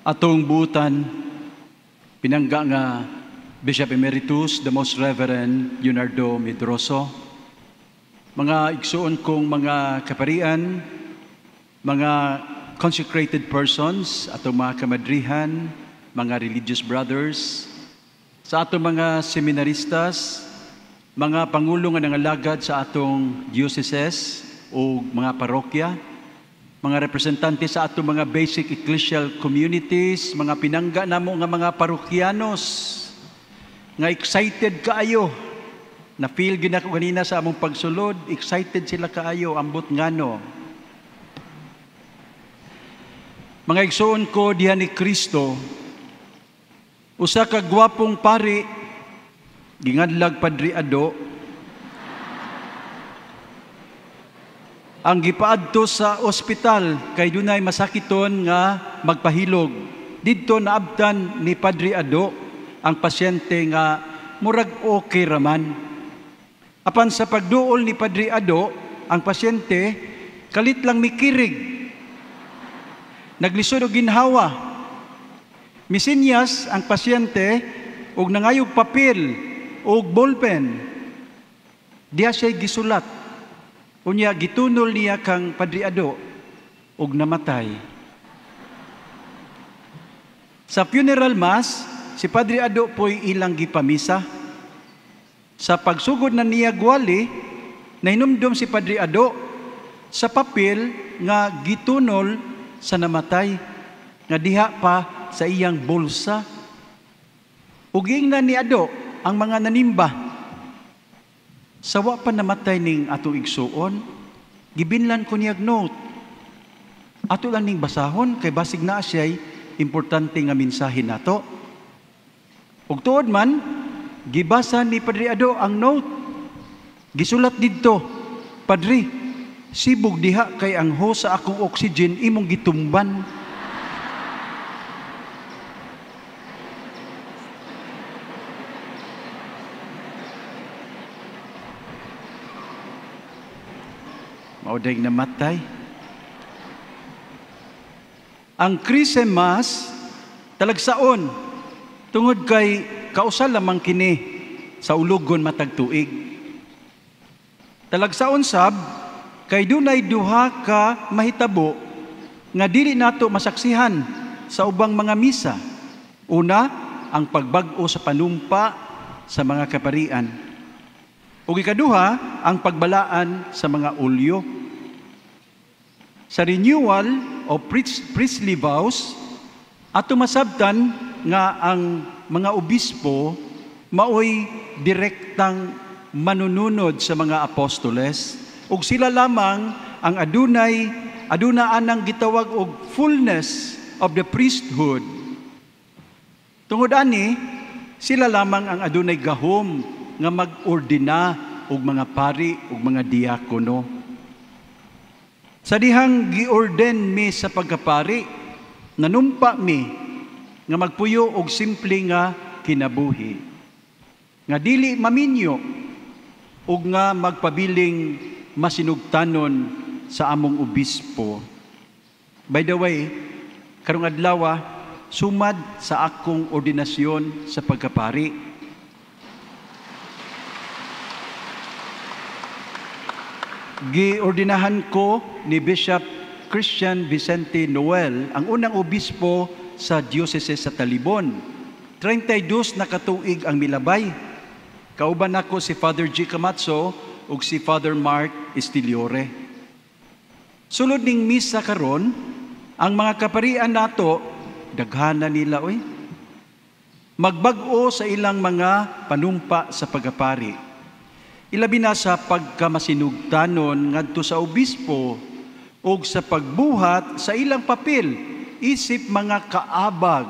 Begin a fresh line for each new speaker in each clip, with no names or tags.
Atong buutan, pinangga nga Bishop Emeritus, the Most Reverend Leonardo Medroso, mga igsuon kong mga kaparian, mga consecrated persons, atong mga kamadrihan, mga religious brothers, sa atong mga seminaristas, mga pangulo nga nangalagad sa atong dioceses o mga parokya, mga representante sa atong mga basic ecclesial communities, mga pinangga namo nga mga parokyanos, nga excited kaayo, na feel gina ko kanina sa among pagsulod, excited sila kaayo, ambot ngano. Mga igsoon ko diha ni Kristo, usa ka gwapong pari, gingadlag Padre Ado, ang gipaadto sa ospital kay dunay masakiton nga magpahilog. Didto naabtan ni Padre Ado ang pasyente nga murag okay raman. Apan sa pagduol ni Padre Ado, ang pasyente kalit lang mikirig. Naglisod og ginhawa. Misinyas ang pasyente og nangayog papel og ballpen. Diha siya gisulat. Unya gitunol niya kang Padre Ado og namatay. Sa funeral mass, si Padre Ado po'y ilang gipamisa. Sa pagsugod na niya gwali, nahinumdum si Padre Ado sa papel nga gitunol sa namatay, nga diha pa sa iyang bulsa. Ug ingnan ni Ado ang mga nanimba. Sawa pa namatay ning ato igsuon, gibinlan ko niyag note. Ato lang ning basahon, kay basig na siya'y importante nga mensahe nato. Ug tuod man, gibasa ni Padre Ado ang note. Gisulat didto, Padre, sibog diha kay ang hose sa akong oxygen imong gitumban. Mauday namatay. Ang Christmas talagsaon tungod kay kausa lamang kini sa ulogon matag tuig. Talagsaon sab kay dunay duha ka mahitabo nga dili nato masaksihan sa ubang mga misa. Una, ang pagbag-o sa panumpa sa mga kaparian. Ug ikaduha, ang pagbalaan sa mga ulyo. Sa renewal o priestly vows, ato masabtan nga ang mga obispo maoy direktang manununod sa mga apostoles, ug sila lamang ang adunaan ang gitawag og fullness of the priesthood. Tungod ani, sila lamang ang adunay gahom nga mag-ordina og mga pari ug mga diakono. Sa dihang giorden mi sa pagkapari, nanumpa mi nga magpuyo og simple nga kinabuhi, nga dili maminyo ug nga magpabiling masinugtanon sa among obispo. By the way, karong adlaw sumad sa akong ordinasyon sa pagkapari. Giordinahan ko ni Bishop Christian Vicente Noel, ang unang obispo sa diocese sa Talibon. 32 na katuig ang milabay. Kauban ako si Father G. Camacho ug si Father Mark Estiliore. Sulod ning misa karon, ang mga kaparian nato daghana nila magbag-o sa ilang mga panumpa sa pagapari. Ilabi na sa pagkamasinugtanon ngadto sa obispo o sa pagbuhat sa ilang papel, isip mga kaabag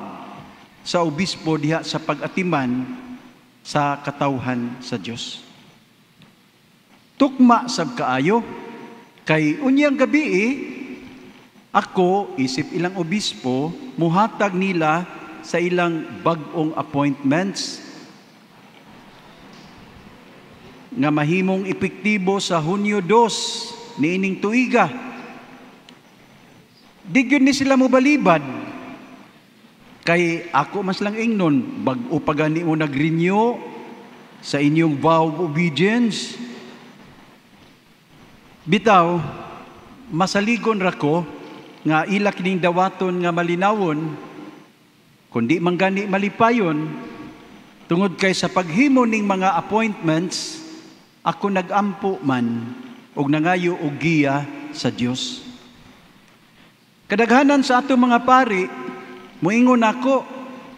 sa obispo diha sa pag-atiman sa katawhan sa Dios. Tukma sab kaayo kay unyang gabi ako isip ilang obispo muhatag nila sa ilang bag-ong appointments nga mahimong epektibo sa Hunyo 2 niining tuiga. Di gyud ni sila mobalibad Kay ako mas lang ingnon, bag-o pa gani mo nag-renew sa inyong vow of obedience. Bitaw, masaligon ra ko nga ila kining dawaton nga malinawon, kundi manggani malipayon, tungod kay sa paghimo ning mga appointments, ako nagampo man og nangayo og giya sa Dios. Kadaghanan sa ato mga pari, muingon ako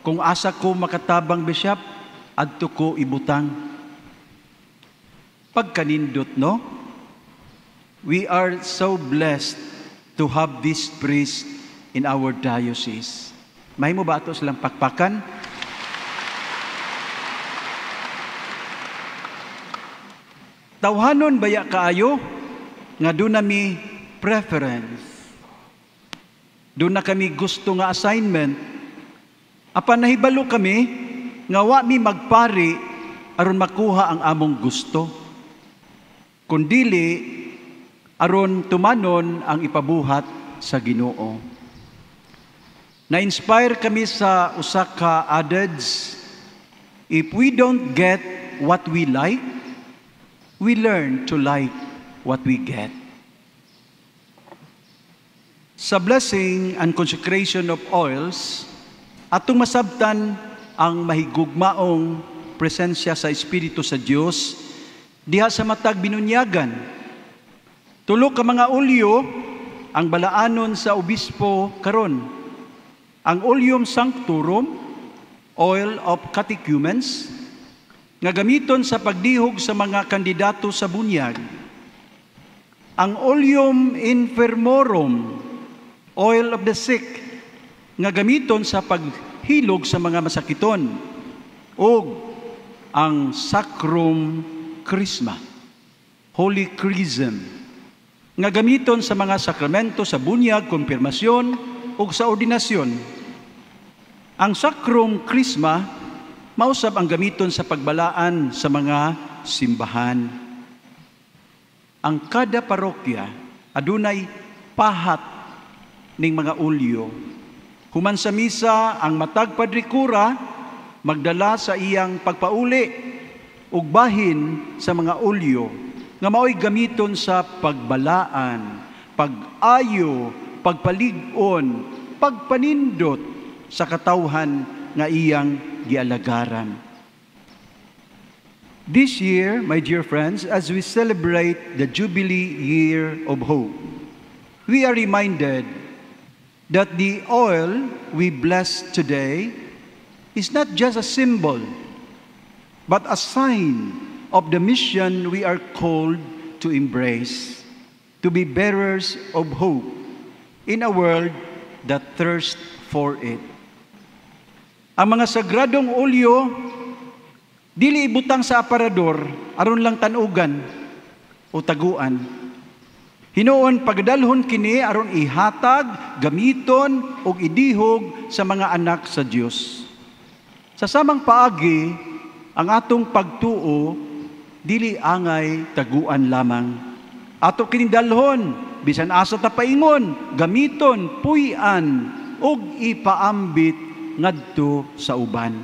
kung asa ko makatabang bishop, adto ko ibutang. Pagkanindot, no? We are so blessed to have this priest in our diocese. Mahimo ba ato silang pakpakan? Tawhanon baya kaayo nga doon nami preference. Doon na kami gusto nga assignment. Apan nahibalo kami nga wa mi magpari aron makuha ang among gusto. Kundili aron tumanon ang ipabuhat sa Ginoo. Na-inspire kami sa usa ka adage, if we don't get what we like, we learn to like what we get. Sa blessing and consecration of oils, atong masabtan ang mahigugmaong presensya sa Espiritu sa Dios diha sa matag binunyagan. Tulo ka mga olyo ang balaanon sa obispo karon. Ang Oleum Sanctorum, oil of catechumens, nga gamiton sa pagdihog sa mga kandidato sa bunyag. Ang Oleum Infirmorum, oil of the sick, nga gamiton sa paghilog sa mga masakiton. O ang Sacrum Chrisma, Holy Chrism, nga gamiton sa mga sakramento sa bunyag, konfirmasyon, o sa ordinasyon. Ang Sacrum Chrisma, mausab ang gamiton sa pagbalaan sa mga simbahan. Ang kada parokya adunay pahat ning mga olyo. Human sa misa, ang matag padrikura magdala sa iyang pagpauli ug bahin sa mga olyo nga mao'y gamiton sa pagbalaan, pag-ayo, pagpalig-on, pagpanindot sa katawhan nga iyang gialagaran. This year, my dear friends, as we celebrate the Jubilee Year of Hope, we are reminded that the oil we bless today is not just a symbol, but a sign of the mission we are called to embrace, to be bearers of hope in a world that thirsts for it. Ang mga sagradong olyo, dili ibutang sa aparador, aron lang tanugan o taguan. Hinuon pagdalhon kini aron ihatag, gamiton o idihog sa mga anak sa Dios. Sa samang paagi, ang atong pagtuo, dili angay taguan lamang. Ato kining dalhon, bisan asa ta paingon, gamiton, puy-an, og ipaambit ngadto sa uban.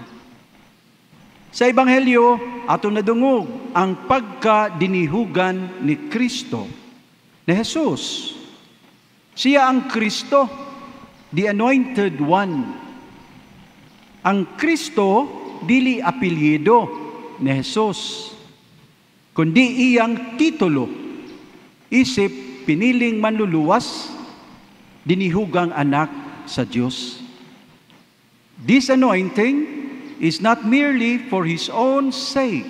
Sa Ebanghelyo, ato nadungog ang pagkadinihugan ni Kristo, ni Jesus. Siya ang Kristo, the Anointed One. Ang Kristo, dili apelyido ni Jesus, kundi iyang titulo, isip piniling manluluwas, dinihugang anak sa Diyos. This anointing is not merely for His own sake.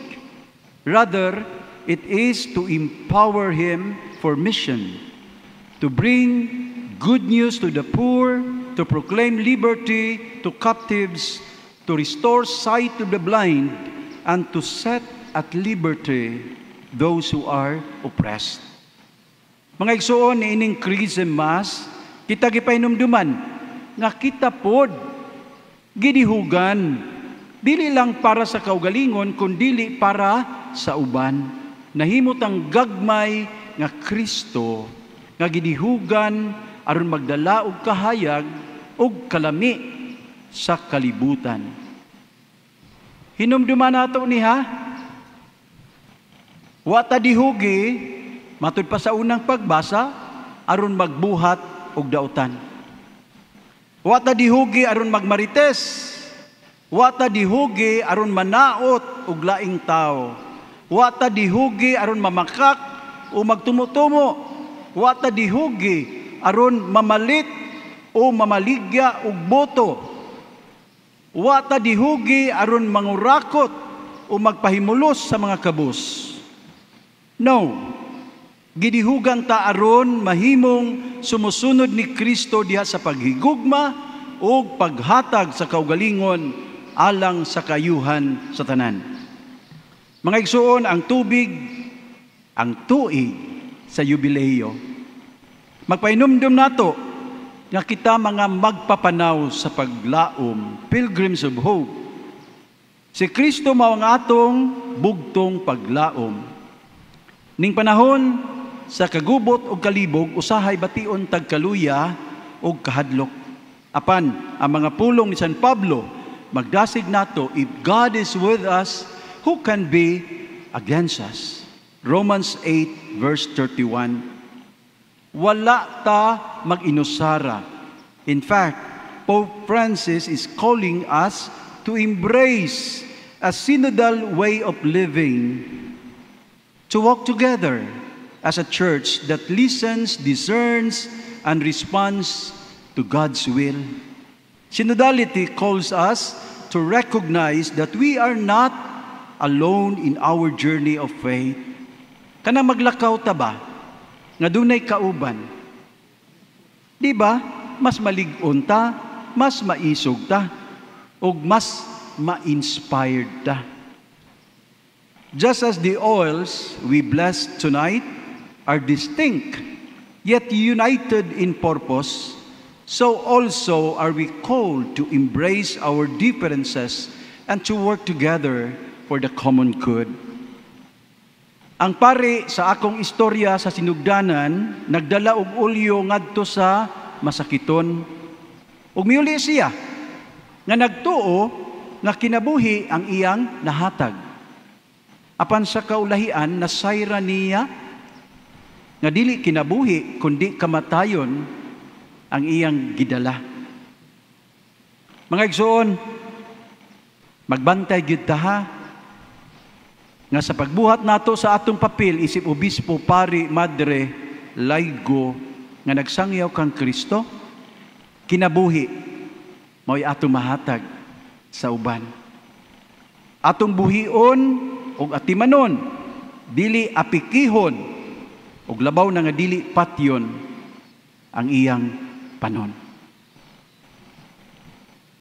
Rather, it is to empower Him for mission, to bring good news to the poor, to proclaim liberty to captives, to restore sight to the blind, and to set at liberty those who are oppressed. Mga igsuon ni ining Chrism Mass, kita gipainomduman nga kita pod gidihugan, dili lang para sa kaugalingon, kundi para sa uban. Nahimot ang gagmay nga Kristo, nga gidihugan aron magdala og kahayag og kalami sa kalibutan. Hinumduman nato niha, wa ta dihugi matud pa sa unang pagbasa aron magbuhat og dautan. Wa ta dihugi aron magmarites. Wa ta dihugi aron manaot og laing tao. Wa ta dihugi aron mamakak o magtumutumo. Wa ta dihugi aron mamalit o mamaligya og boto. Wa ta dihugi aron mangurakot o magpahimulos sa mga kabus. No. Gidihugan ta aron mahimong sumusunod ni Kristo diha sa paghigugma o paghatag sa kaugalingon alang sa kayuhan sa tanan. Mga igsuon, ang tubig, ang tuig sa yubileo. Magpainumdum nato nga kita mga magpapanaw sa paglaom, pilgrims of hope. Si Kristo mao ang atong bugtong paglaom. Ning panahon sa kagubot o kalibog, usahay bation tagkaluya o kahadlok. Apan, ang mga pulong ni San Pablo, magdasig nato, if God is with us, who can be against us? Romans 8 verse 31. Wala ta mag-inusara. In fact, Pope Francis is calling us to embrace a synodal way of living, to walk together as a church that listens, discerns, and responds to God's will. Synodality calls us to recognize that we are not alone in our journey of faith. Kana maglakaw ta ba? Nga dunay kauban. Di ba? Mas malig-on ta, mas maisog ta, o mas ma-inspired ta. Just as the oils we bless tonight are distinct, yet united in purpose, so also are we called to embrace our differences and to work together for the common good. Ang pari sa akong istorya sa sinugdanan, nagdala og ulyo ngadto sa masakiton. Ug miuli siya, nga nagtuo nga kinabuhi ang iyang nahatag. Apan sa kaulahian, nasayra niya, nga dili kinabuhi, kundi kamatayon ang iyang gidala. Mga igsoon, magbantay gyud ta ha, nga sa pagbuhat nato sa atong papel, isip obispo, pari, madre, laygo, nga nagsangyaw kang Kristo, kinabuhi, mao'y atong mahatag sa uban. Atong buhion, o atimanon, dili apikihon, o labaw na nga dili patyon, ang iyang panon.